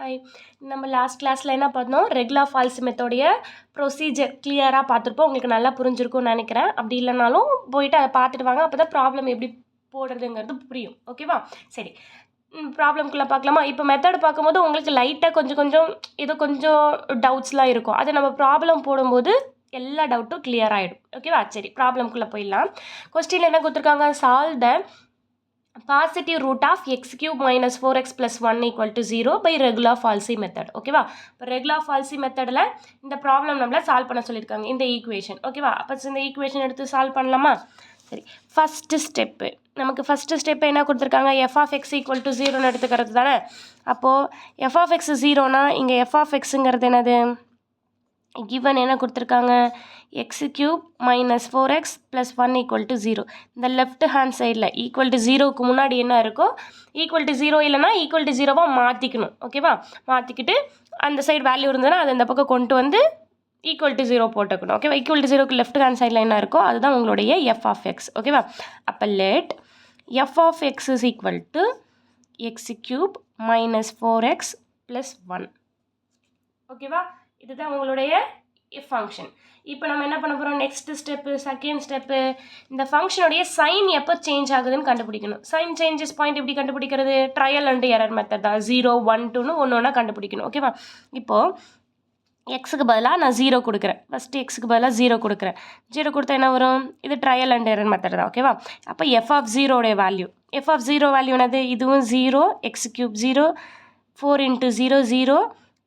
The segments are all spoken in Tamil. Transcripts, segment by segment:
ஹாய், நம்ம லாஸ்ட் கிளாஸில் என்ன பார்த்தோம், ரெகுலர் ஃபால்ஸ் மெத்தோடைய ப்ரொசீஜர் கிளியராக பார்த்துருப்போம். உங்களுக்கு நல்லா புரிஞ்சிருக்கும்னு நினைக்கிறேன். அப்படி இல்லைனாலும் போயிட்டு அதை பார்த்துட்டு வாங்க. அப்போ தான் ப்ராப்ளம் எப்படி போடுறதுங்கிறது புரியும். ஓகேவா? சரி, ப்ராப்ளம்குள்ளே பார்க்கலாமா? இப்போ மெத்தட் பார்க்கும்போது உங்களுக்கு லைட்டாக கொஞ்சம் ஏதோ கொஞ்சம் டவுட்ஸ்லாம் இருக்கும். அது நம்ம ப்ராப்ளம் போடும்போது எல்லா டவுட்டும் கிளியர் ஆகிடும். ஓகேவா? சரி, ப்ராப்ளம்குள்ளே போயிடலாம். கொஸ்டின் என்ன கொடுத்துருக்காங்க? Solve the positive root of x cube minus 4x + 1 = 0 by regular falsi method. ஓகேவா? இப்போ ரெகுலர் ஃபால்சி மெத்தடில் இந்த ப்ராப்ளம் நம்மளை சால்வ் பண்ண சொல்லியிருக்காங்க, இந்த ஈக்குவேஷன். ஓகேவா? அப்போ இந்த ஈக்குவேஷன் எடுத்து சால்வ் பண்ணலாமா? சரி, ஃபஸ்ட்டு ஸ்டெப்பு நமக்கு ஃபஸ்ட்டு ஸ்டெப்பு என்ன கொடுத்துருக்காங்க? f(x) = 0ன்னு எடுத்துக்கிறது தானே. அப்போது f(x) 0னா இங்கே f(x)ங்கிறது என்னது? கிவன் என்ன கொடுத்துருக்காங்க? x³ - 4x + 1 = 0. இந்த லெஃப்ட் ஹேண்ட் சைடில் =0க்கு முன்னாடி என்ன இருக்கோ, =0 இல்லைனா =0 மாற்றிக்கணும். ஓகேவா? மாற்றிக்கிட்டு அந்த சைடு வேல்யூ இருந்ததுன்னா அதை இந்த பக்கம் கொண்டு வந்து =0 போட்டுக்கணும். ஓகேவா? =0க்கு லெஃப்ட் ஹேண்ட் சைடில் என்ன இருக்கோ அதுதான் உங்களுடைய f(x). ஓகேவா? அப்போ லெட் f(x) = x³ - 4x + 1. ஓகேவா? இதுதான் உங்களுடைய ஃபங்க்ஷன். இப்போ நம்ம என்ன பண்ண போகிறோம்? நெக்ஸ்ட் ஸ்டெப்பு, செகண்ட் ஸ்டெப்பு, இந்த ஃபங்க்ஷனுடைய சைன் எப்போ சேஞ்ச் ஆகுதுன்னு கண்டுபிடிக்கணும். சைன் சேஞ்சஸ் பாயிண்ட் எப்படி கண்டுபிடிக்கிறது? ட்ரையல் அண்ட் எரர் மெத்தட் தான். 0, 1, 2ன்னு ஒன்று கண்டுபிடிக்கணும். ஓகேவா? இப்போது எக்ஸுக்கு பதிலாக நான் 0 கொடுக்குறேன். ஃபஸ்ட்டு எக்ஸுக்கு பதிலாக 0 கொடுக்குறேன். 0 கொடுத்தா என்ன வரும்? இது ட்ரையல் அண்ட் எரர் மெத்தட் தான். ஓகேவா? அப்போ f(0) வேல்யூ, f(0) வேல்யூ என்னது? இதுவும் 0, x³ 0, 4 × 0 0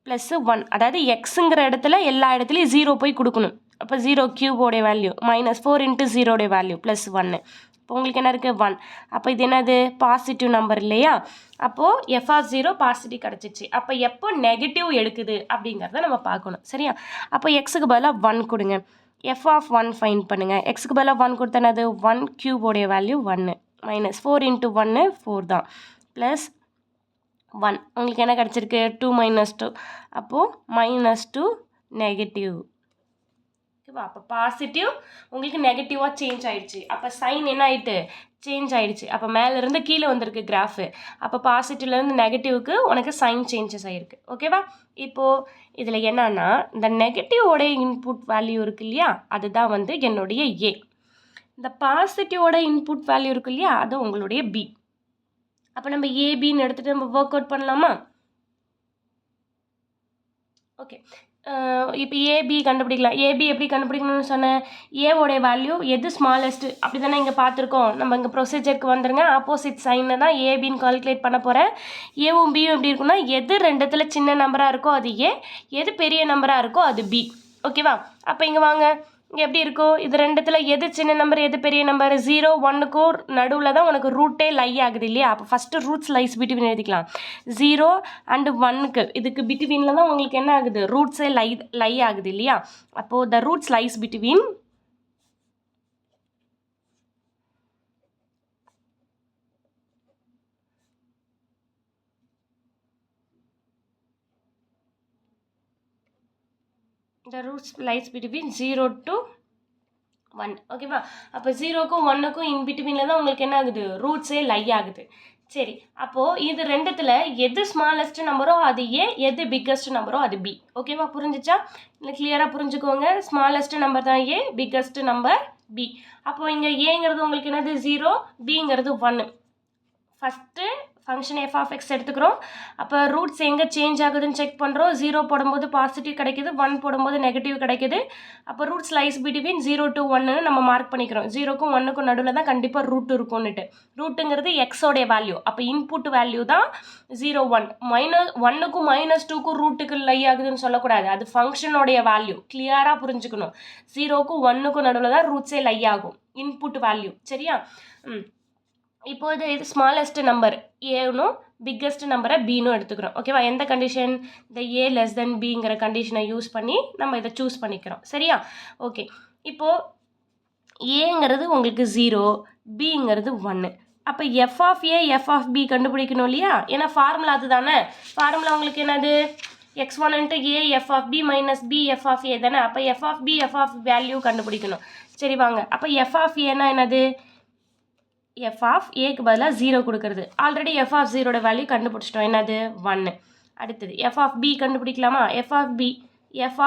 +1. அதாவது எக்ஸுங்கிற இடத்துல எல்லா இடத்துலையும் 0 போய் கொடுக்கணும். அப்போ 0³ வேல்யூ -4 × 0 வேல்யூ +1. இப்போ உங்களுக்கு என்ன இருக்குது? 1. அப்போ இது என்னது? பாசிட்டிவ் நம்பர் இல்லையா? அப்போது f(0) பாசிட்டிவ் கிடச்சிச்சு. அப்போ எப்போ நெகட்டிவ் எடுக்குது அப்படிங்கிறத நம்ம பார்க்கணும். சரியா? அப்போ எக்ஸுக்கு பதிலாக 1 கொடுங்க. f(1) ஃபைண்ட் பண்ணுங்கள். எக்ஸுக்கு பதிலாக 1 கொடுத்தா என்னது? 1³ வேல்யூ 1 -4 × 1 4 தான் +1. உங்களுக்கு என்ன கிடச்சிருக்கு? 2 - 2. அப்போது -2 நெகட்டிவ். ஓகேவா? அப்போ பாசிட்டிவ் உங்களுக்கு நெகட்டிவாக சேஞ்ச் ஆகிடுச்சு. அப்போ சைன் என்ன ஆகிட்டு? சேஞ்ச் ஆகிடுச்சு. அப்போ மேலேருந்து கீழே வந்திருக்கு கிராஃபு. அப்போ பாசிட்டிவ்லேருந்து நெகட்டிவ்க்கு உனக்கு சைன் சேஞ்சஸ் ஆகிருக்கு. ஓகேவா? இப்போது இதில் என்னன்னா, இந்த நெகட்டிவோட இன்புட் வேல்யூ இருக்கு இல்லையா, அதுதான் வந்து என்னுடைய ஏ. இந்த பாசிட்டிவோட இன்புட் வேல்யூ இருக்கு இல்லையா, அது உங்களுடைய பி. அப்போ நம்ம ஏபின்னு எடுத்துகிட்டு நம்ம ஒர்க் அவுட் பண்ணலாமா? ஓகே, இப்போ ஏபி கண்டுபிடிக்கலாம். ஏபி எப்படி கண்டுபிடிக்கணும்னு சொன்னேன்? ஏவோடைய வேல்யூ எது ஸ்மாலஸ்ட்டு அப்படி தானே இங்கே பார்த்துருக்கோம். நம்ம இங்கே ப்ரொசீஜருக்கு வந்துருங்க. ஆப்போசிட் சைனை தான் ஏபின்னு கால்குலேட் பண்ண போகிறேன். ஏவும் பியும் எப்படி இருக்குன்னா, எது ரெண்டுத்துல சின்ன நம்பராக இருக்கோ அது ஏ, எது பெரிய நம்பராக இருக்கோ அது பி. ஓகேவா? அப்போ இங்கே வாங்க, இங்கே எப்படி இருக்கும்? இது ரெண்டுத்துல எது சின்ன நம்பர் எது பெரிய நம்பர்? 0, 1க்கும் நடுவில் தான் உனக்கு ரூட்டே லை ஆகுது இல்லையா? அப்போ ஃபஸ்ட்டு ரூட்ஸ் லைஸ் பிட்வீன் எழுதிக்கலாம். 0 and 1க்கு இதுக்கு பிட்வீனில் தான் உங்களுக்கு என்ன ஆகுது? ரூட்ஸே லை ஆகுது இல்லையா? அப்போது the roots lies between the roots lies between 0 to 1. ஓகேவா? அப்போ 0க்கும் 1க்கும் இன் பிட்வீனில் தான் உங்களுக்கு என்ன ஆகுது? ரூட்ஸே லை ஆகுது. சரி, அப்போது இது ரெண்டுத்தில் எது ஸ்மாலஸ்ட் நம்பரோ அது ஏ, எது பிக்கஸ்ட் நம்பரோ அது பி. ஓகேவா? புரிஞ்சிச்சா? இல்லை கிளியராக புரிஞ்சுக்கோங்க. ஸ்மாலஸ்ட் நம்பர் தான் ஏ, பிக்கஸ்ட் நம்பர் பி. அப்போது இங்கே ஏங்கிறது உங்களுக்கு என்னது? 0, பிங்கிறது 1. ஃபஸ்ட்டு ஃபங்க்ஷன் f(x) எடுத்துக்கிறோம். அப்போ ரூட்ஸ் எங்கே சேஞ்ச் ஆகுதுன்னு செக் பண்ணுறோம். 0 போடும்போது பாசிட்டிவ் கிடைக்குது, 1 போடும்போது நெகட்டிவ் கிடைக்குது. அப்போ ரூட்ஸ் லைஸ் பிட்வீன் 0 to 1ன்னு நம்ம மார்க் பண்ணிக்கிறோம். 0க்கும் 1க்கும் நடுவில் தான் கண்டிப்பாக ரூட் இருக்கும்னுட்டு. ரூட்டுங்கிறது எக்ஸோடைய வேல்யூ. அப்போ இன்புட் வேல்யூ தான் 0, 1. -1க்கும் -2க்கும் ரூட்டுக்கு லை ஆகுதுன்னு சொல்லக்கூடாது. அது ஃபங்க்ஷனோடைய வேல்யூ. கிளியராக புரிஞ்சுக்கணும். 0க்கும் 1க்கும் நடுவில் தான் ரூட்ஸே லை ஆகும். Input value. சரியா? இப்போது இது ஸ்மாலஸ்ட் நம்பர் ஏனும் பிக்கஸ்ட் நம்பரை பின்னு எடுத்துக்கிறோம். ஓகேவா? எந்த கண்டிஷன்? இந்த ஏ லெஸ் தென் பிங்கிற கண்டிஷனை யூஸ் பண்ணி நம்ம இதை சூஸ் பண்ணிக்கிறோம். சரியா? ஓகே, இப்போது ஏங்கிறது உங்களுக்கு 0, பிங்கிறது 1. அப்போ f(a) f(b) கண்டுபிடிக்கணும் இல்லையா? ஏன்னா ஃபார்முலா அது தானே. ஃபார்முலா உங்களுக்கு என்னது? x1 × a f(b) - b f(a) தானே. அப்போ f(b) f வேல்யூ கண்டுபிடிக்கணும். சரி வாங்க, அப்போ f(a)னா என்னது? f(a)க்கு பதிலாக 0 கொடுக்கறது. ஆல்ரெடி f(0) வேல்யூ கண்டுபிடிச்சிட்டோம். என்னது? 1. அடுத்தது எஃப் ஆஃப் பி கண்டுபிடிக்கலாமா? எஃப்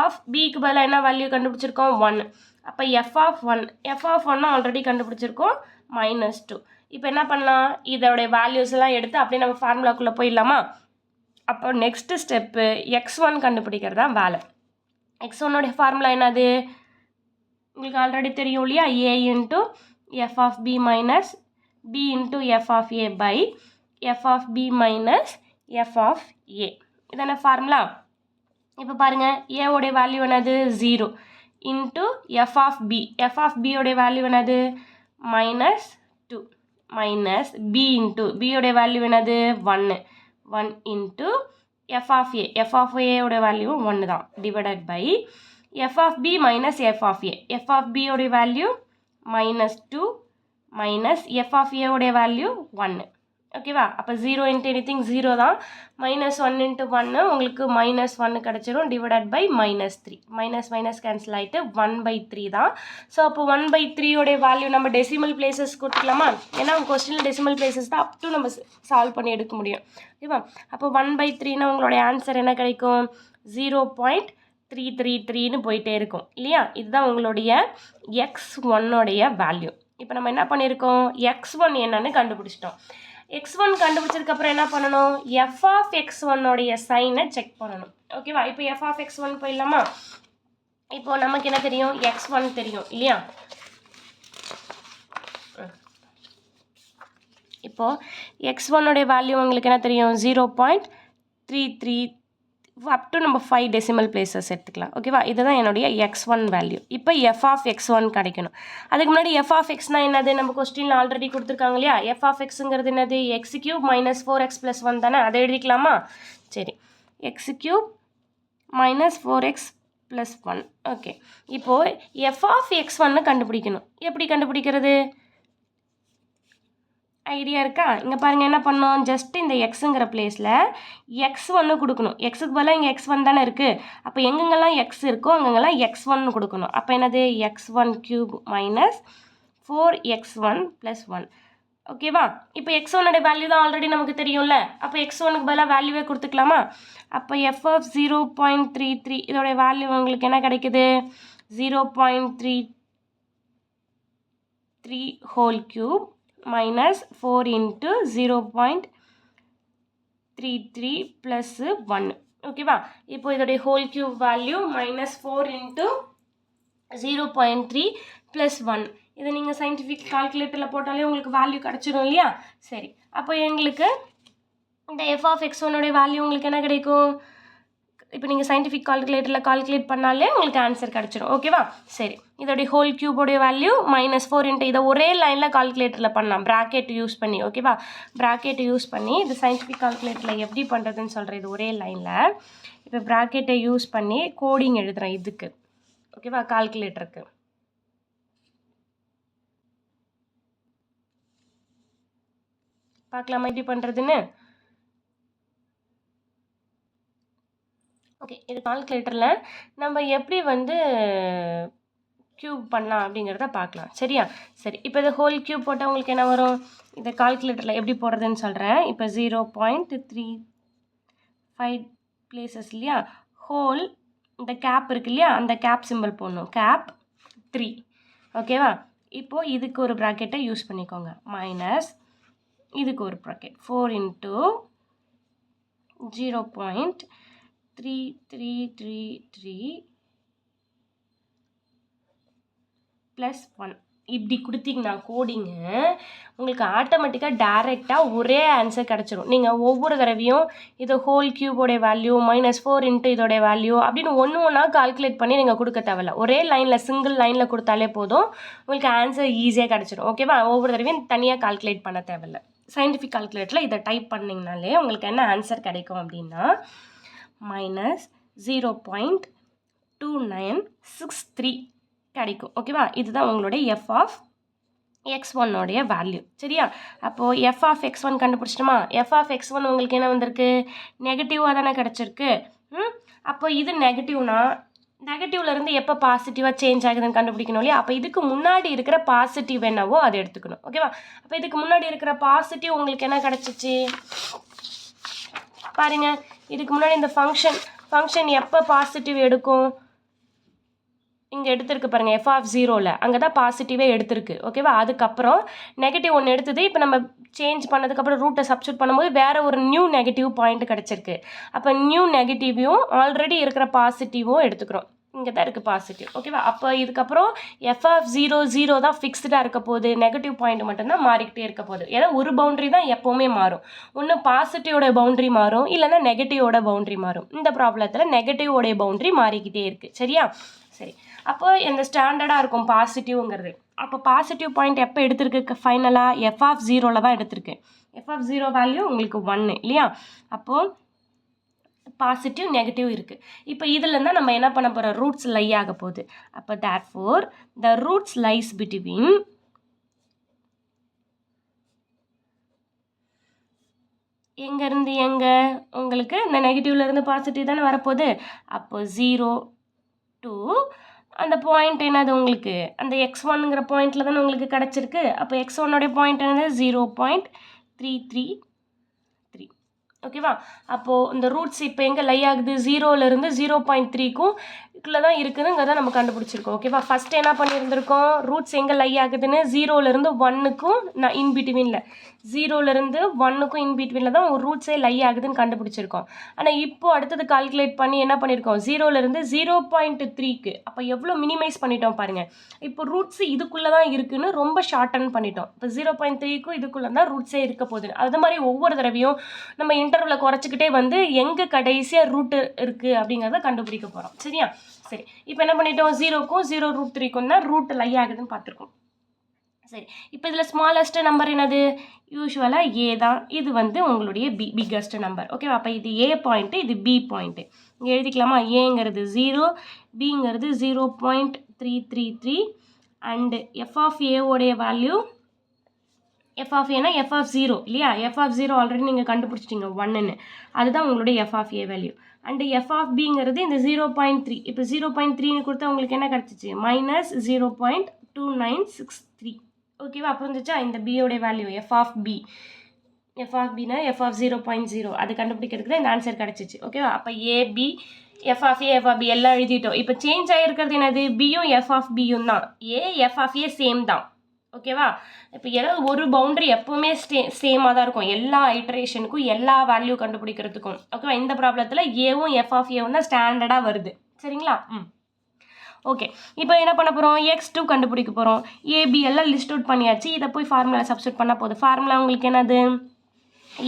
ஆஃப் பிக்கு பதிலாக என்ன வேல்யூ கண்டுபிடிச்சிருக்கோம்? 1. அப்போ எஃப் ஆஃப் ஒன்று ஆல்ரெடி கண்டுபிடிச்சிருக்கோம் -2. இப்போ என்ன பண்ணலாம்? இதோடைய வேல்யூஸ் எல்லாம் எடுத்து அப்படியே நம்ம ஃபார்முலாக்குள்ளே போயிடலாமா? அப்போ நெக்ஸ்ட்டு ஸ்டெப்பு x1 கண்டுபிடிக்கிறது தான் வேலை. x1 ஃபார்முலா என்னது? உங்களுக்கு ஆல்ரெடி தெரியும் இல்லையா? a into F of B minus b into F of A by F of B minus F of A. இதான ஃபார்முலா? இப்போ பாருங்கள், ஏவோடைய வேல்யூ என்னது? 0 இன்ட்டு எஃப் ஆஃப் பியோடைய வேல்யூ என்னது? -2 மைனஸ் b இன்ட்டு பியோடைய வேல்யூ என்னது? 1 இன்ட்டு எஃப் ஆஃப் ஏயோடைய வேல்யூ 1 தான் divided by F of B minus F of பியோடைய வேல்யூ -2 மைனஸ் எஃப் ஆஃப் ஏவோடைய வேல்யூ 1. ஓகேவா? அப்போ 0 இன்ட்டு எனிதிங் 0 தான். -1 இன்ட்டு 1 உங்களுக்கு -1 கிடச்சிரும் டிவைடட் பை -3. மைனஸ் கேன்சல் ஆகிட்டு 1/3 தான். ஸோ அப்போ 1/3 வேல்யூ நம்ம டெசிமல் பிளேசஸ் கொடுத்துக்கலாமா? ஏன்னா அவங்க கொஸ்டினில் டெசிமல் பிளேசஸ் தான் அப் டு நம்ம சால்வ் பண்ணி எடுக்க முடியும். ஓகேவா? அப்போ 1/3னா உங்களுடைய ஆன்சர் என்ன கிடைக்கும்? 0.333ன்னு போயிட்டே இருக்கும் இல்லையா? இதுதான் உங்களுடைய x1 வேல்யூ. இப்போ நம்ம என்ன பண்ணியிருக்கோம்? x1 என்னன்னு கண்டுபிடிச்சிட்டோம். x1 கண்டுபிடிச்சதுக்கப்புறம் என்ன பண்ணணும்? எஃப் ஆஃப் x1 சைனை செக் பண்ணணும். ஓகேவா? இப்போ எஃப் ஆஃப் x1 போயிடலாமா? இப்போ நமக்கு என்ன தெரியும்? x1 தெரியும் இல்லையா? இப்போ x1 வேல்யூ உங்களுக்கு என்ன தெரியும்? 0.33 அப் டு நம்ம 5 டெசிமல் பிளேசஸ் எடுத்துக்கலாம். ஓகேவா? இதுதான் என்னுடைய x1 வேல்யூ. இப்போ எஃப் ஆஃப் x1 கிடைக்கணும். அதுக்கு முன்னாடி எஃப் ஆஃப் எக்ஸ்னா என்னது? நம்ம கொஸ்டினில் ஆல்ரெடி கொடுத்துருக்காங்க இல்லையா? எஃப் ஆஃப் எக்ஸுங்கிறது என்னது? x³ மைனஸ் 4x + 1 தானே? அதை எழுதிக்கலாமா? சரி, x³ மைனஸ் 4x + 1. ஓகே, இப்போது எஃப் ஆஃப் x1 கண்டுபிடிக்கணும். எப்படி கண்டுபிடிக்கிறது? ஐடியா இருக்கா? இங்கே பாருங்கள், என்ன பண்ணோம்? ஜஸ்ட் இந்த எக்ஸுங்கிற பிளேஸில் x1 கொடுக்கணும். எக்ஸுக்கு பதிலாக இங்கே x1 தானே இருக்குது. அப்போ எங்கெங்கெல்லாம் x இருக்கோ அங்கெங்கெல்லாம் x1 கொடுக்கணும். அப்போ என்னது? x1³ minus 4x1 + 1. ஓகேவா? இப்போ x1 வேல்யூ தான் ஆல்ரெடி நமக்கு தெரியும்ல. அப்போ x1க்கு பதிலாக வேல்யூவே கொடுத்துக்கலாமா? அப்போ எஃப் ஆஃப் 0.33 இதோடைய வேல்யூ உங்களுக்கு என்ன கிடைக்குது? 0.33 whole cube minus 4 into 0.33 plus 1. ஓகேவா? இப்போ இதோடைய whole cube value -4 into 0.3 plus 1. இதை நீங்கள் சயின்டிஃபிக் கால்குலேட்டரில் போட்டாலே உங்களுக்கு வேல்யூ கிடச்சிடும் இல்லையா? சரி, அப்போ எங்களுக்கு இந்த எஃப் ஆஃப் x1 வேல்யூ உங்களுக்கு என்ன கிடைக்கும்? இப்போ நீங்கள் சயின்டிஃபிக் கால்குலேட்டரில் கால்குலேட் பண்ணாலே உங்களுக்கு ஆன்சர் கிடச்சிடும். ஓகேவா? சரி, இதோடைய ஹோல் கியூபோடைய வேல்யூ -4 இன்ட்டு இதை ஒரே லைனில் கால்குலேட்டரில் பண்ணலாம், ப்ராக்கெட் யூஸ் பண்ணி. ஓகேவா? ப்ராக்கெட் யூஸ் பண்ணி இது சயின்டிஃபிக் கால்குலேட்டரில் எப்படி பண்ணுறதுன்னு சொல்கிறேன். இது ஒரே லைனில் இப்போ ப்ராக்கெட்டை யூஸ் பண்ணி கோடிங் எழுதுகிறேன் இதுக்கு. ஓகேவா? கால்குலேட்டருக்கு பார்க்கலாமா எப்படி பண்ணுறதுன்னு? ஓகே, இது கால்குலேட்டரில் நம்ம எப்படி க்யூப் பண்ணலாம் அப்படிங்கிறத பார்க்கலாம். சரியா? சரி, இப்போ இது ஹோல் க்யூப் போட்டால் உங்களுக்கு என்ன வரும்? இதை கால்குலேட்டரில் எப்படி போடுறதுன்னு சொல்கிறேன். இப்போ 0.35 பிளேசஸ் இல்லையா? ஹோல் இந்த கேப் இருக்கு இல்லையா? அந்த கேப் சிம்பிள் போடணும். கேப் 3. ஓகேவா? இப்போது இதுக்கு ஒரு ப்ராக்கெட்டை யூஸ் பண்ணிக்கோங்க. மைனஸ் இதுக்கு ஒரு ப்ராக்கெட் 4 into 0.3333 + 1 இப்படி கொடுத்தீங்கன்னா கோடிங்கு உங்களுக்கு ஆட்டோமேட்டிக்காக டைரெக்டாக ஒரே ஆன்சர் கிடச்சிரும். நீங்கள் ஒவ்வொரு தடவையும் இது ஹோல் கியூபோடைய வேல்யூ -4 இன்ட்டு இதோடைய வேல்யூ அப்படின்னு ஒன்றா கால்குலேட் பண்ணி நீங்கள் கொடுக்க தேவையில்ல. ஒரே லைனில் சிங்கிள் லைனில் கொடுத்தாலே போதும், உங்களுக்கு ஆன்சர் ஈஸியாக கிடச்சிடும். ஓகேவா? ஒவ்வொரு தடவையும் தனியாக கால்குலேட் பண்ண தேவையில்லை. சயின்டிஃபிக் கால்குலேட்டரில் இதை டைப் பண்ணிங்கனாலே உங்களுக்கு என்ன ஆன்சர் கிடைக்கும் அப்படின்னா -0.2963 கிடைக்கும். ஓகேவா? இதுதான் உங்களுடைய எஃப் ஆஃப் x1 வேல்யூ. சரியா? அப்போது எஃப் ஆஃப் x1 கண்டுபிடிச்சிட்டோமா? எஃப் ஆஃப் x1 உங்களுக்கு என்ன வந்திருக்கு? நெகட்டிவாக தானே கிடச்சிருக்கு. அப்போ இது நெகட்டிவ்னா நெகட்டிவ்லேருந்து எப்போ பாசிட்டிவாக சேஞ்ச் ஆகுதுன்னு கண்டுபிடிக்கணும் இல்லையா? அப்போ இதுக்கு முன்னாடி இருக்கிற பாசிட்டிவ் என்னவோ அதை எடுத்துக்கணும். ஓகேவா? அப்போ இதுக்கு முன்னாடி இருக்கிற பாசிட்டிவ் உங்களுக்கு என்ன கிடச்சிச்சு? பாருங்கள், இதுக்கு முன்னாடி இந்த ஃபங்க்ஷன் எப்போ பாசிட்டிவ் எடுக்கும்? இங்கே எடுத்திருக்கு பாருங்கள், f(0)ல் அங்கே தான் பாசிட்டிவே எடுத்திருக்கு. ஓகேவா? அதுக்கப்புறம் நெகட்டிவ் ஒன்று எடுத்தது. இப்போ நம்ம சேஞ்ச் பண்ணதுக்கப்புறம் ரூட்டை சப்ஸ்டியூட் பண்ணும்போது வேறு ஒரு நியூ நெகட்டிவ் பாயிண்ட் கிடச்சிருக்கு. அப்போ நியூ நெகட்டிவையும் ஆல்ரெடி இருக்கிற பாசிட்டிவும் எடுத்துக்கிறோம். இங்கே தான் இருக்குது பாசிட்டிவ். ஓகேவா? அப்போ இதுக்கப்புறம் f(0) தான் ஃபிக்ஸ்டாக இருக்க போகுது. நெகட்டிவ் பாயிண்ட் மட்டும்தான் மாறிக்கிட்டே இருக்க போகுது. ஏன்னா ஒரு பவுண்ட்ரி தான் எப்போவுமே மாறும். ஒன்று பாசிட்டிவோட பவுண்ட்ரி மாறும், இல்லைன்னா நெகட்டிவோட பவுண்ட்ரி மாறும். இந்த ப்ராப்ளத்தில் நெகட்டிவோடைய பவுண்ட்ரி மாறிக்கிட்டே இருக்குது. சரியா? சரி, அப்போ இந்த ஸ்டாண்டர்டாக இருக்கும் பாசிட்டிவ்ங்கிறது. அப்போ பாசிட்டிவ் பாயிண்ட் எப்போ எடுத்திருக்கு? ஃபைனலாக f(0)ல் தான் எடுத்திருக்கு. f(0) வேல்யூ உங்களுக்கு 1 இல்லையா? அப்போது பாசிட்டிவ் நெகட்டிவ் இருக்குது. இப்போ இதில் தான் நம்ம என்ன பண்ண போகிறோம்? ரூட்ஸ் லை ஆக போகுது. அப்போ therefore the roots lies between எங்கேருந்து எங்கே? உங்களுக்கு இந்த நெகட்டிவ்லேருந்து பாசிட்டிவ் தானே வரப்போகுது. அப்போ 0 to அந்த பாயிண்ட் என்னது உங்களுக்கு? அந்த x1ங்கிற பாயிண்டில் தானே உங்களுக்கு கிடச்சிருக்கு. அப்போ x1உடைய பாயிண்ட் என்னது? 0.333. ஓகேவா? அப்போது இந்த ரூட்ஸ் இப்போ எங்கே லை ஆகுது? 0லேருந்து 0.3க்கும் இதுக்குள்ளே தான் இருக்குதுங்கிறத நம்ம கண்டுபிடிச்சிருக்கோம். ஓகேவா? ஃபஸ்ட்டு என்ன பண்ணியிருந்திருக்கோம்? ரூட்ஸ் எங்கே லை ஆகுதுன்னு 0லேருந்து 1க்கும் நான் இன்பிட்வீனில் 0லேருந்து 1க்கும் இன்பிட்வீனில் தான் ஒரு ரூட்ஸே லை ஆகுதுன்னு கண்டுபிடிச்சிருக்கோம். ஆனால் இப்போது அடுத்தது கால்குலேட் பண்ணி என்ன பண்ணியிருக்கோம்? 0லேருந்து 0.3க்கு அப்போ எவ்வளோ மினிமைஸ் பண்ணிட்டோம் பாருங்கள். இப்போ ரூட்ஸ் இதுக்குள்ளே தான் இருக்குதுன்னு ரொம்ப ஷார்டன் பண்ணிட்டோம். இப்போ 0.3க்கும் இதுக்குள்ளே தான் ரூட்ஸே இருக்க போகுது. அது மாதிரி ஒவ்வொரு தடவையும் நம்ம இன்டர்வலை குறைச்சிக்கிட்டே வந்து எங்கே கடைசியாக ரூட்டு இருக்குது அப்படிங்கிறத கண்டுபிடிக்க போகிறோம். சரியா? சரி, இப்போ என்ன பண்ணிட்டோம்? 0க்கும் 0√3க்கும் தான் ரூட் லை ஆகுதுன்னு பார்த்துருக்கோம். சரி, இப்போ இதில் ஸ்மாலஸ்ட் நம்பர் என்னது? யூஸ்வலாக ஏ தான். இது வந்து உங்களுடைய பிக்கஸ்ட் நம்பர். ஓகேவா? அப்போ இது ஏ பாயிண்ட்டு, இது பி பாயிண்ட்டு. இங்கே எழுதிக்கலாமா? ஏங்கிறது 0, பிங்கிறது 0.333 அண்டு f(a)உடைய வேல்யூ f(a)னா f(0) இல்லையா? f(0) ஆல்ரெடி நீங்கள் கண்டுபிடிச்சிட்டிங்க 1ன்னு. அதுதான் உங்களுடைய f(a) வேல்யூ. அண்டு f(b)ங்கிறது இந்த 0.3. இப்போ 0.3ன்னு கொடுத்தா உங்களுக்கு என்ன கிடச்சிச்சு? -0.2963. ஓகேவா? புரிஞ்சிச்சா? இந்த பியோடைய வேல்யூ f(b). f(b)னா f(0.0) அது கண்டுபிடிக்கிறதுக்கு தான் இந்த ஆன்சர் கிடச்சிச்சு. ஓகேவா? அப்போ ஏபி f(a) f(b) எல்லாம் எழுதிட்டோம். இப்போ சேஞ்ச் ஆகிருக்கிறது என்னது? பியும் f(b)யும் தான். ஏ f(a) சேம் தான். ஓகேவா? இப்போ ஏதாவது ஒரு பவுண்ட்ரி எப்போவுமே சேமாக தான் இருக்கும் எல்லா ஐட்ரேஷனுக்கும், எல்லா வேல்யூ கண்டுபிடிக்கிறதுக்கும். ஓகேவா? இந்த ப்ராப்ளத்தில் ஏவும் f(a)வும் தான் ஸ்டாண்டர்டாக வருது. சரிங்களா? ஓகே, இப்போ என்ன பண்ண போகிறோம்? x2 கண்டுபிடிக்க போகிறோம். ஏபி எல்லாம் லிஸ்ட் அவுட் பண்ணியாச்சு. இதை போய் ஃபார்முலா சப்ஸ்டியூட் பண்ணால் போதும். ஃபார்முலா உங்களுக்கு என்னது?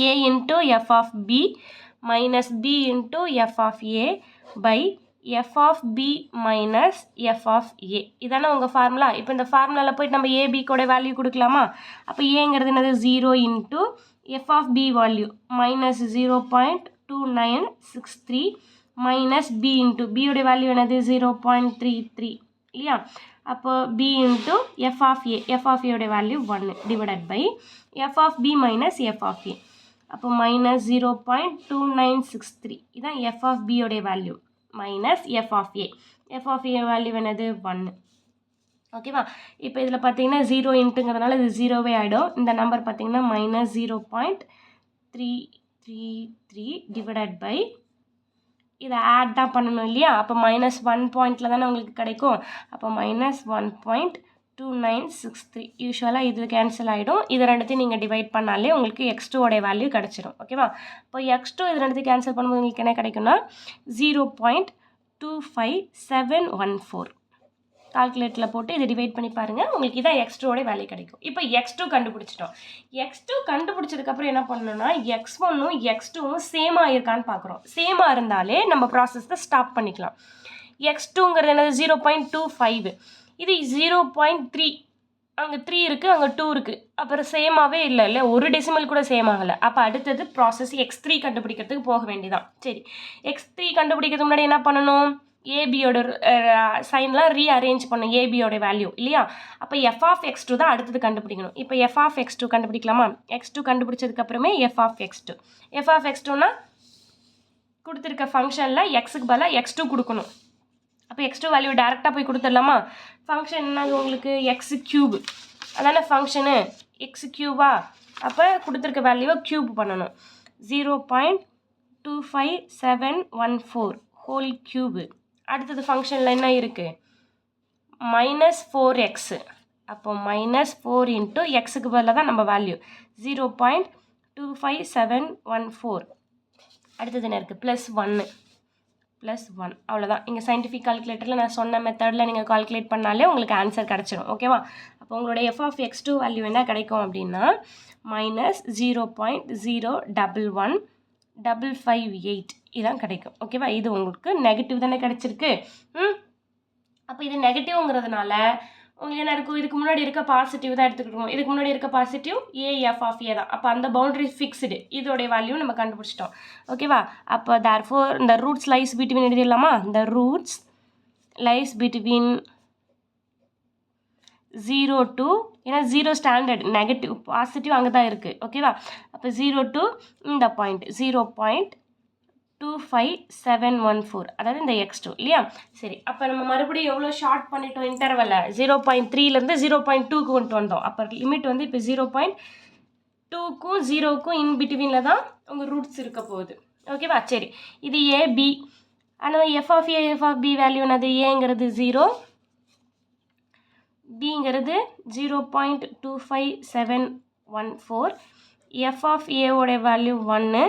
a into f(b) minus b into f(a) by f(b) minus f(a). இதானே உங்கள் ஃபார்முலா. இப்போ இந்த ஃபார்முலாவில் போய்ட்டு நம்ம ஏபிக்கோட வேல்யூ கொடுக்கலாமா? அப்போ ஏங்கிறது என்னது? 0 into f(b) value minus 0.2963 minus b into b உடைய வேல்யூ என்னது? 0.33 இல்லையா? அப்போ b into f(a) உடைய value 1 divided by f(b) minus f(a). அப்போ minus 0.2963 இதான் f(b) உடைய value minus f(a). f(a) value என்னது? 1. ஓகேவா? இப்போ இதில் பார்த்தீங்கன்னா 0 இன்ட்டுங்கிறதுனால இது 0வே ஆகிடும். இந்த நம்பர் பார்த்தீங்கன்னா -0.333 divided by இதை ஆட் தான் பண்ணணும் இல்லையா? அப்போ -1 பாயிண்டில் தானே உங்களுக்கு கிடைக்கும். அப்போ -1.2963 யூஸ்வலாக இதில் கேன்சல் ஆகிடும். இது ரெண்டுத்தையும் நீங்கள் டிவைட் பண்ணாலே உங்களுக்கு x2 வேல்யூ கிடச்சிரும். ஓகேவா? இப்போ x2 இது ரெண்டுத்தையும் கேன்சல் பண்ணும்போது உங்களுக்கு என்ன கிடைக்கும்னா 0.25714. கால்குலேட்டரில் போட்டு இதை டிவைட் பண்ணி பாருங்கள். உங்களுக்கு இதான் x2 வேல்யூ கிடைக்கும். இப்போ x2 கண்டுபிடிச்சிட்டோம். x2 கண்டுபிடிச்சதுக்கப்புறம் என்ன பண்ணணும்னா x1ம் x2ம் சேமாக இருக்கான்னு பார்க்குறோம். சேமாக இருந்தாலே நம்ம ப்ராசஸை ஸ்டாப் பண்ணிக்கலாம். x2ங்கிறது என்னது? 0.25. இது 0.3. அங்கே 3 இருக்குது, அங்கே 2 இருக்குது. அப்புறம் சேமாகவே இல்லை ஒரு டெசிமல் கூட சேம் ஆகலை. அப்போ அடுத்தது ப்ராசஸ் x3 கண்டுபிடிக்கிறதுக்கு போக வேண்டியதான். சரி, x3 கண்டுபிடிக்கிறதுக்கு முன்னாடி என்ன பண்ணணும்? ஏபியோட சைன்லாம் ரீஅரேஞ்ச் பண்ணும் ஏபியோட வேல்யூ இல்லையா? அப்போ f(x2) தான் அடுத்தது கண்டுபிடிக்கணும். இப்போ f(x2) கண்டுபிடிக்கலாமா? x2 கண்டுபிடிச்சதுக்கப்புறமே f(x2). f(x2)னா கொடுத்துருக்க ஃபங்க்ஷனில் எக்ஸுக்கு பதிலாக x2 கொடுக்கணும். அப்போ x2 வேல்யூ டேரெக்டாக போய் கொடுத்துடலாமா? ஃபங்க்ஷன் என்னது உங்களுக்கு? x3. அதான ஃபங்க்ஷனு x3. அப்போ கொடுத்துருக்க வேல்யூவை க்யூப் பண்ணணும். 0.25714 25714 ஹோல் கியூபு. அடுத்தது ஃபங்க்ஷனில் என்ன இருக்குது? -4x. அப்போ -4 இன்ட்டு எக்ஸுக்கு பதிலாக தான் நம்ம வேல்யூ 0.25714. அடுத்தது என்ன இருக்குது? +1 அவ்வளோதான். இங்கே சயின்டிஃபிக் கால்குலேட்டரில் நான் சொன்ன மெத்தடில் நீங்கள் கால்குலேட் பண்ணாலே உங்களுக்கு ஆன்சர் கிடச்சிடும். ஓகேவா? அப்போ உங்களோட f(x2) வேல்யூ என்ன கிடைக்கும் அப்படின்னா -0.0115558 இதான் கிடைக்கும். ஓகேவா? இது உங்களுக்கு நெகட்டிவ் தானே கிடச்சிருக்கு. அப்போ இது நெகட்டிவ்ங்கிறதுனால உங்களுக்கு என்ன இருக்கும்? இதுக்கு முன்னாடி இருக்க பாசிட்டிவ் தான் எடுத்துக்கிட்டோம். இதுக்கு முன்னாடி இருக்க பாசிட்டிவ் AF(A) தான். அப்போ அந்த பவுண்டரி ஃபிக்ஸ்டு. இதோடைய வேல்யூ நம்ம கண்டுபிடிச்சிட்டோம். ஓகேவா? அப்போ therefore இந்த ரூட்ஸ் லைஸ் பிட்வீன் எழுதிடலாமா? இந்த ரூட்ஸ் லைஸ் பிட்வீன் 0 to, ஏன்னா 0 ஸ்டாண்டர்ட், நெகட்டிவ் பாசிட்டிவ் அங்கே தான் இருக்குது. ஓகேவா? அப்போ 0 to இந்த பாயிண்ட் 0.25714, அதாவது இந்த x2 இல்லையா? சரி, அப்போ நம்ம மறுபடியும் எவ்வளோ ஷார்ட் பண்ணிட்டோம் இன்டர்வலை? 0.3லேருந்து 0.2க்கு கொண்டு வந்தோம். அப்போ லிமிட் வந்து இப்போ 0.2க்கும் 0க்கும் இன் பிட்வீனில் தான் உங்கள் ரூட்ஸ் இருக்க போகுது. ஓகேவா? சரி, இது AB. ஆனால் f(a) f(b) வேல்யூ என்னது? ஏங்கிறது 0, பிங்கிறது 0.25714. f(a)ஓட வேல்யூ 1,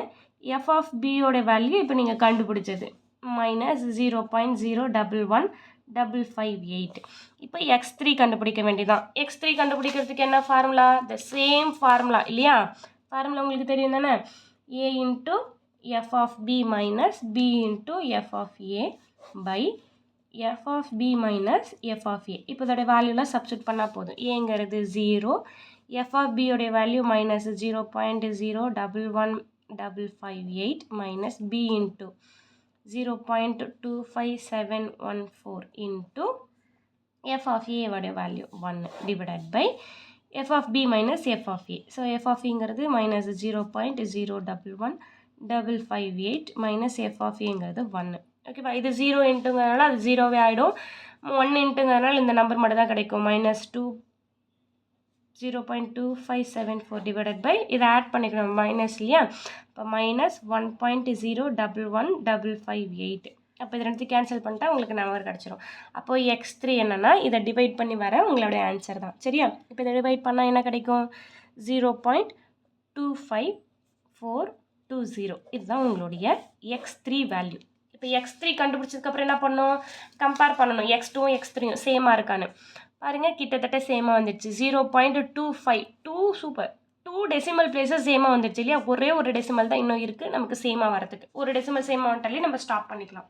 f(b)ஓட வேல்யூ இப்போ நீங்கள் கண்டுபிடிச்சது -0.0115558. இப்போ x3 கண்டுபிடிக்க வேண்டியதான். x3 கண்டுபிடிக்கிறதுக்கு என்ன ஃபார்முலா? த சேம் ஃபார்முலா இல்லையா? ஃபார்முலா உங்களுக்கு தெரியும் தானே? a into f(b) minus b into f(a) by f(b) minus f(a). இப்போ இதோட வேல்யூலாம் சப்ஸ்டியூட் பண்ணால் போதும். ஏங்கிறது 0, f(b)யோடைய value minus 0.01158 minus b into 0.25714 into f(a)வோடைய value 1 divided by f(b) minus f(a). So f(a)ங்கிறது மைனஸ் 0.01158 மைனஸ் f(a)ங்கிறது 1. ஓகேவா? இது 0 இன்ட்டுங்கிறதுனால அது 0வே ஆகிடும். 1 இன்ட்டுங்கிறதுனால இந்த நம்பர் மட்டும் தான் கிடைக்கும். -0.2574 டிவைடட் பை இதை ஆட் பண்ணிக்கணும் மைனஸ் இல்லையா? இப்போ -1.0115558. அப்போ இது ரெண்டுத்தையும் கேன்சல் பண்ணிட்டா உங்களுக்கு நம்பர் கிடச்சிரும். அப்போது x3 என்னென்னா இதை டிவைட் பண்ணி வர உங்களுடைய ஆன்சர் தான். சரியா? இப்போ இதை டிவைட் பண்ணால் என்ன கிடைக்கும்? 0.25420. இதுதான் உங்களுடைய x3 வேல்யூ. இப்போ x3 கண்டுபிடிச்சதுக்கப்புறம் என்ன பண்ணணும்? கம்பேர் பண்ணணும் x2ம் x3யும் சேமாக இருக்கான்னு. பாருங்கள், கிட்டத்தட்ட சேமாக வந்துடுச்சு. 0.252 சூப்பர். 2 டெசிமல் பிளேஸஸ் சேமாக வந்துடுச்சு இல்லையா? ஒரே ஒரு டெசிமல் தான் இன்னும் இருக்குது நமக்கு சேமாக வரதுக்கு. ஒரு டெசிமல் சேமாக வந்துட்டாலே நம்ம ஸ்டாப் பண்ணிக்கலாம்.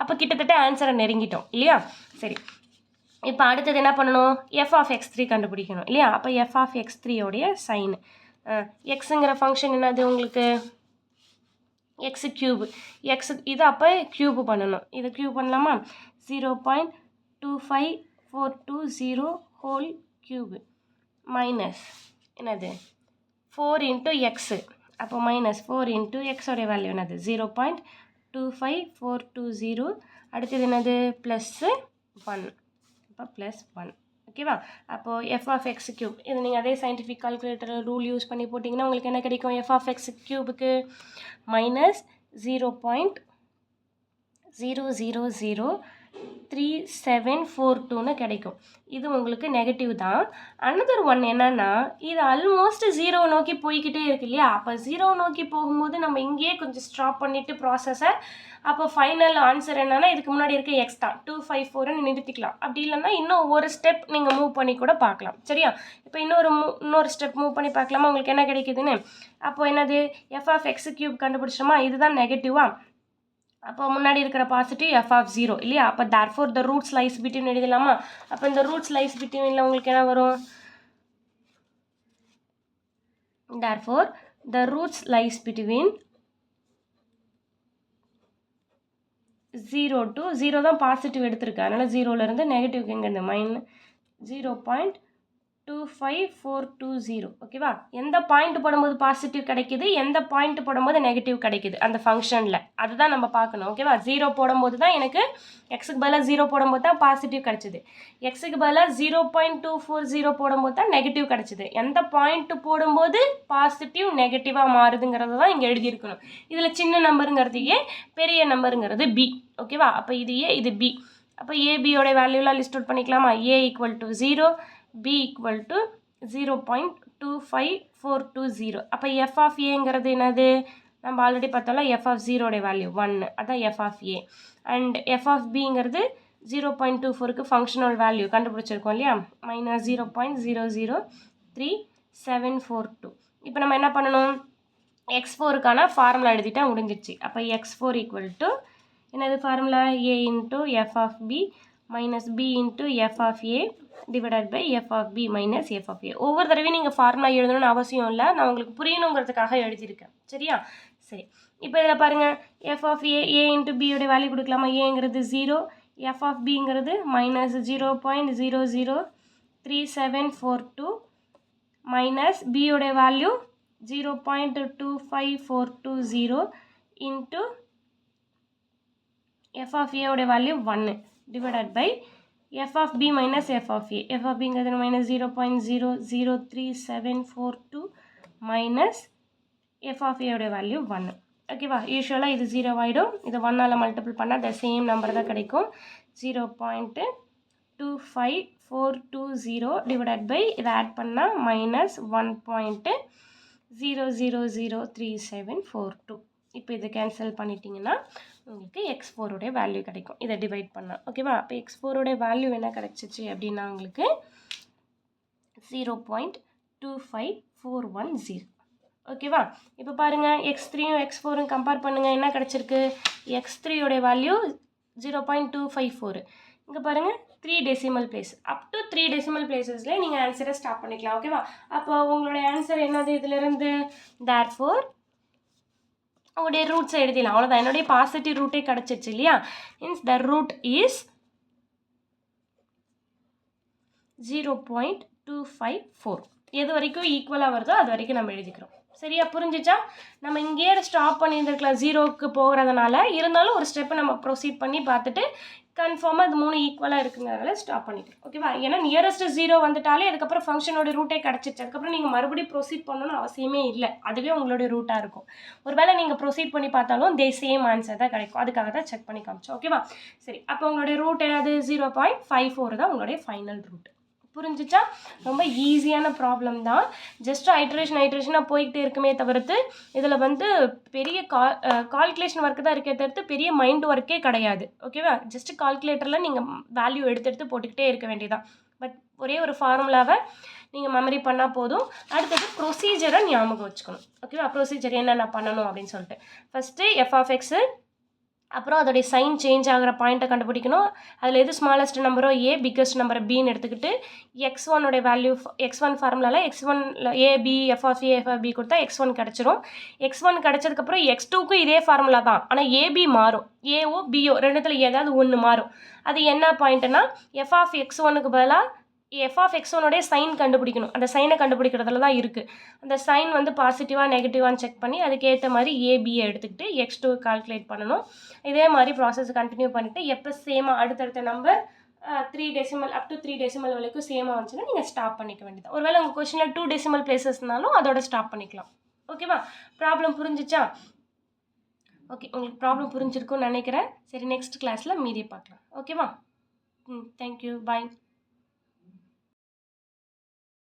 அப்போ கிட்டத்தட்ட ஆன்சரை நெருங்கிட்டோம் இல்லையா? சரி, இப்போ அடுத்தது என்ன பண்ணணும்? f(x3) கண்டுபிடிக்கணும் இல்லையா? அப்போ f(x3)யோடைய சைன் எக்ஸுங்கிற ஃபங்க்ஷன் என்னது உங்களுக்கு? x3. எக்ஸ் இது அப்போ க்யூப் பண்ணணும். இதை க்யூப் பண்ணலாமா? 0.25420 ஹோல் கியூபு மைனஸ் என்னது 4 இன்ட்டு எக்ஸு. அப்போ -4 இன்ட்டு எக்ஸோடைய வேல்யூ என்னது? 0.25420. அடுத்தது என்னது? +1. அப்போ +1. ஓகேவா? அப்போது f(x3) இது நீங்கள் அதே சயின்டிஃபிக் கால்குலேட்டர் ரூல் யூஸ் பண்ணி போட்டிங்கன்னா உங்களுக்கு என்ன கிடைக்கும்? f(x3)க்கு -0.0003742 கிடைக்கும். இது உங்களுக்கு நெகட்டிவ் தான். அனதர் ஒன் என்னன்னா, இது ஆல்மோஸ்ட் 0 நோக்கி போய்கிட்டே இருக்கு இல்லையா? அப்போ 0 நோக்கி போகும்போது நம்ம இங்கேயே கொஞ்சம் ஸ்டாப் பண்ணிவிட்டு ப்ராசஸை, அப்போ ஃபைனல் ஆன்சர் என்னன்னா இதுக்கு முன்னாடி இருக்க எக்ஸ் தான் 254ன்னு நிறுத்திக்கலாம். அப்படி இல்லைன்னா இன்னும் ஒரு ஸ்டெப் நீங்கள் மூவ் பண்ணி கூட பார்க்கலாம். சரியா? இப்போ இன்னொரு ஸ்டெப் மூவ் பண்ணி பார்க்கலாமா? உங்களுக்கு என்ன கிடைக்குதுன்னு? அப்போ என்னது? f(x3) கண்டுபிடிச்சோமா? இதுதான் நெகட்டிவா? அப்போ முன்னாடி இருக்கிற பாசிட்டிவ் f(0) இல்லையா? அப்போ therefore the roots lies between எழுதலாமா? அப்போ இந்த ரூட்ஸ் லைஸ் பிட்வீனில் உங்களுக்கு என்ன வரும்? therefore the roots lies between 0 to 0 தான் பாசிட்டிவ் எடுத்திருக்கு. அதனால் 0லேருந்து நெகட்டிவ்க்கு எங்கேருந்து -0.25420 25420 ஓகேவா. எந்த பாயிண்ட் போடும்போது பாசிட்டிவ் கிடைக்குது, எந்த பாயிண்ட் போடும்போது நெகட்டிவ் கிடைக்குது அந்த ஃபங்க்ஷனில், அதுதான் நம்ம பார்க்கணும். ஓகேவா. 0 போடும்போது தான் எனக்கு எக்ஸுக்கு பதிலாக 0 போடும்போது தான் பாசிட்டிவ் கிடச்சிது, எக்ஸுக்கு பதிலாக 0.240 போடும்போது தான் நெகட்டிவ் கிடச்சிது. எந்த பாயிண்ட் போடும்போது பாசிட்டிவ் நெகட்டிவாக மாறுதுங்கிறது தான் இங்கே எழுதியிருக்கணும். இதில் சின்ன நம்பருங்கிறது ஏ, பெரிய நம்பருங்கிறது பி. ஓகேவா. அப்போ இது ஏ, இது பி. அப்போ ஏபியோட வேல்யூலாம் லிஸ்ட் அவுட் பண்ணிக்கலாமா. ஏ equal to 0, b equal to 0.25420. அப்போ f of aங்கிறது என்னது, நம்ம ஆல்ரெடி பார்த்தோம்ல f of 0 வேல்யூ 1, அதான் f of a. And f of bங்கிறது 0.24க்கு ஃபங்க்ஷனல் வேல்யூ கண்டுபிடிச்சிருக்கோம் இல்லையா, -0.0037742. இப்போ நம்ம என்ன பண்ணணும், x4க்கான ஃபார்முலா எழுதிட்டா முடிஞ்சிடுச்சு. அப்போ x4 ஈக்குவல் டு என்னது formula, a into f of b minus b into f of a divided by f of b minus f of a. ஒவ்வொரு தடவையும் நீங்கள் ஃபார்முலா எழுதணும்னு அவசியம் இல்லை, நான் உங்களுக்கு புரியணுங்கிறதுக்காக எழுதியிருக்கேன். சரியா. சரி, இப்போ இதில் பாருங்கள், f of a, a into பியோட வேல்யூ கொடுக்கலாமா. ஏங்கிறது 0, f of bங்கிறது மைனஸ் 0.0037742 மைனஸ் பியோட value 0.25420 into f of a ஓட value 1 divided by f of b minus f of a. f of b ங்கிறது minus 0.0037742 minus f of a ஓட வேல்யூ 1. ஓகேவா. யூஸ்வலாக இது 0 ஆகிடும், இது 1ஆல் மல்டிபிள் பண்ணால் the சேம் நம்பர் தான் கிடைக்கும். 0.25420 டிவைடட் பை இதை ஆட் பண்ணால் மைனஸ் 1.0003742. இப்போ இதை கேன்சல் பண்ணிட்டீங்கன்னா உங்களுக்கு x4 உடைய வேல்யூ கிடைக்கும், இதை டிவைட் பண்ணால். ஓகேவா. அப்போ x4 உடைய வேல்யூ என்ன கிடைச்சிச்சு அப்படின்னா உங்களுக்கு 0.25410. ஓகேவா. இப்போ பாருங்கள், x3யும் x4யும் கம்பேர் பண்ணுங்கள், என்ன கிடச்சிருக்கு, x3 உடைய வேல்யூ 0.254. இங்கே பாருங்கள் 3 decimal place, up to 3 decimal பிளேசஸ்லேயே நீங்கள் ஆன்சரை ஸ்டாப் பண்ணிக்கலாம். ஓகேவா. அப்போ உங்களுடைய ஆன்சர் என்னது இதிலிருந்து, தேர்ஃபோர் உங்களுடைய ரூட்ஸை எழுதிடலாம், அவ்வளோதான். என்னுடைய பாசிட்டிவ் ரூட்டே கிடச்சிருச்சு இல்லையா. Means the root is 0.254. எது வரைக்கும் ஈக்குவலாக வருதோ அது வரைக்கும் நம்ம எழுதிக்கிறோம். சரியா, புரிஞ்சிச்சா. நம்ம இங்கேயே ஸ்டாப் பண்ணியிருந்துருக்கலாம் 0க்கு போகிறதுனால, இருந்தாலும் ஒரு ஸ்டெப்பை நம்ம ப்ரொசீட் பண்ணி பார்த்துட்டு கன்ஃபார்மாக அது 3 ஈக்குவலாக இருக்குங்கிறதால ஸ்டாப் பண்ணிக்கிறோம். ஓகேவா. ஏன்னா நியரஸ்ட் 0 வந்துட்டாலே அதுக்கப்புறம் ஃபங்க்ஷனோட ரூட்டே கிடச்சிச்சு, அதுக்கப்புறம் நீங்கள் மறுபடியும் ப்ரொசீட் பண்ணணும்னு அவசியமே இல்லை, அதுவே உங்களுடைய ரூட்டாக இருக்கும். ஒருவேளை நீங்கள் ப்ரொசீட் பண்ணி பார்த்தாலும் சேம் ஆன்சர் தான் கிடைக்கும், அதுக்காக தான் செக் பண்ணி காமிச்சோம். ஓகேவா. சரி, அப்போ உங்களுடைய ரூட் என்னது, 0.54 தான் உங்களுடைய ஃபைனல் ரூட். புரிஞ்சிச்சா. ரொம்ப ஈஸியான ப்ராப்ளம் தான், ஜஸ்ட் ஐட்ரேஷனாக போய்கிட்டே இருக்குமே தவிர்த்து இதில் பெரிய கால்குலேஷன் ஒர்க்கு தான் இருக்கே தவிர்த்து பெரிய மைண்ட் ஒர்க்கே கிடையாது. ஓகேவா. ஜஸ்ட் கால்குலேட்டரில் நீங்கள் வேல்யூ எடுத்து போட்டுக்கிட்டே இருக்க வேண்டியதான். பட் ஒரே ஒரு ஃபார்முலாவை நீங்கள் மெமரி பண்ணால் போதும். அடுத்தது ப்ரொசீஜரை ஞாபகம் வச்சுக்கணும். ஓகேவா. ப்ரொசீஜர் என்னென்ன பண்ணணும் அப்படின்னு சொல்லிட்டு, ஃபஸ்ட்டு f of x, அப்புறம் அதோடைய சைன் சேஞ்ச் ஆகிற பாயிண்ட்டை கண்டுபிடிக்கணும். அதில் எது ஸ்மாலஸ்ட் நம்பரோ ஏ, பிக்கஸ்ட் நம்பரை பின்னு எடுத்துக்கிட்டு x1 வேல்யூ, x1 ஃபார்முலாவில் x1 a b f of a f of b கொடுத்தா x1 கிடச்சிரும். x1 கிடச்சதுக்கப்புறம் x2க்கும் இதே ஃபார்முலா தான், ஆனால் ஏபி மாறும், ஏஓ பிஓ ரெண்டுத்தில் ஏதாவது ஒன்று மாறும். அது என்ன பாயிண்ட்டுனா, எஃப் ஆஃப் x1க்கு பதிலாக எஃப் ஆஃப் x1 சைன் கண்டுபிடிக்கணும், அந்த சைனை கண்டுபிடிக்கிறதுல தான் இருக்குது. அந்த சைன் பாசிட்டிவாக நெகட்டிவான்னு செக் பண்ணி அதுக்கேற்ற மாதிரி ஏபியை எடுத்துக்கிட்டு x2 கால்குலேட் பண்ணணும். இதே மாதிரி ப்ராசஸ் கண்டினியூ பண்ணிவிட்டு எப்போ சேமாக அடுத்தடுத்த number 3 decimal up to 3 decimal வரைக்கும் சேமாக வந்துச்சுன்னா நீங்கள் ஸ்டாப் பண்ணிக்க வேண்டியது. ஒருவேளை உங்கள் கொஸ்டினில் 2 டெசிமல் பிளேசஸ்னாலும் அதோட ஸ்டாப் பண்ணிக்கலாம். ஓகேவா. ப்ராப்ளம் புரிஞ்சிச்சா. ஓகே, உங்களுக்கு ப்ராப்ளம் புரிஞ்சிருக்குன்னு நினைக்கிறேன். சரி, நெக்ஸ்ட் கிளாஸில் மீதி பார்க்கலாம். ஓகேவா. தேங்க்யூ, பாய்.